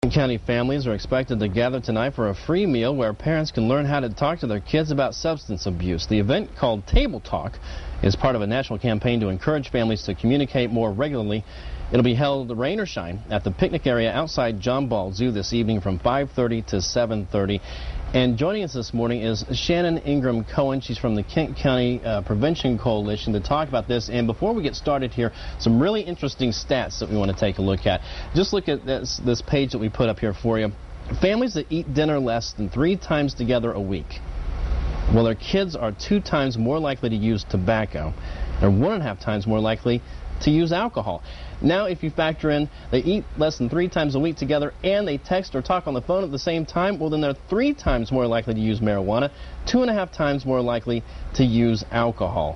County families are expected to gather tonight for a free meal where parents can learn how to talk to their kids about substance abuse. The event, called Table Talk, is part of a national campaign to encourage families to communicate more regularly. It'll be held, rain or shine, at the picnic area outside John Ball Zoo this evening from 5:30 to 7:30. And joining us this morning is Shannon Ingram-Cohen. She's from the Kent County Prevention Coalition to talk about this. And before we get started here, some really interesting stats that we want to take a look at. Just look at this page that we put up here for you. Families that eat dinner less than 3 times together a week, well, their kids are 2 times more likely to use tobacco. They're 1.5 times more likely to use alcohol. Now, if you factor in they eat less than 3 times a week together and they text or talk on the phone at the same time, well, then they're 3 times more likely to use marijuana, 2.5 times more likely to use alcohol.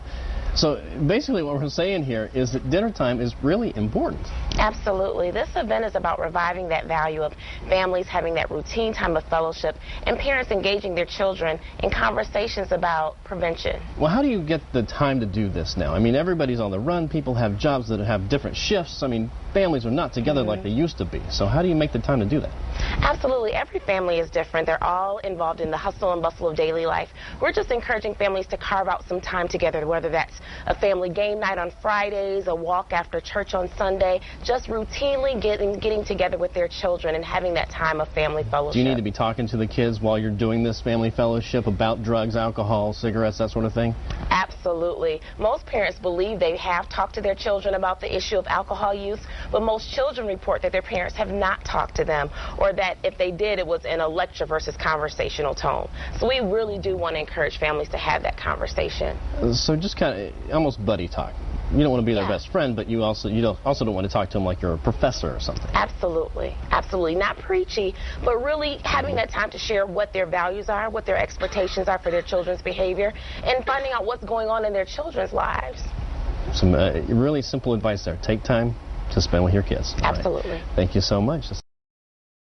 So basically what we're saying here is that dinner time is really important. Absolutely. This event is about reviving that value of families having that routine time of fellowship and parents engaging their children in conversations about prevention. Well, how do you get the time to do this now? I mean, everybody's on the run. People have jobs that have different shifts. I mean, families are not together like they used to be. So how do you make the time to do that? Absolutely. Every family is different. They're all involved in the hustle and bustle of daily life. We're just encouraging families to carve out some time together, whether that's a family game night on Fridays, a walk after church on Sunday, just routinely getting together with their children and having that time of family fellowship. Do you need to be talking to the kids while you're doing this family fellowship about drugs, alcohol, cigarettes, that sort of thing? Absolutely. Most parents believe they have talked to their children about the issue of alcohol use, but most children report that their parents have not talked to them, or that if they did, it was in a lecture versus conversational tone. So we really do want to encourage families to have that conversation. So just kind of almost buddy talk. You don't want to be their best friend, but you also don't want to talk to them like you're a professor or something. Absolutely. Absolutely. Not preachy, but really having that time to share what their values are, what their expectations are for their children's behavior, and finding out what's going on in their children's lives. Some really simple advice there. Take time to spend with your kids. Absolutely. All right. Thank you so much.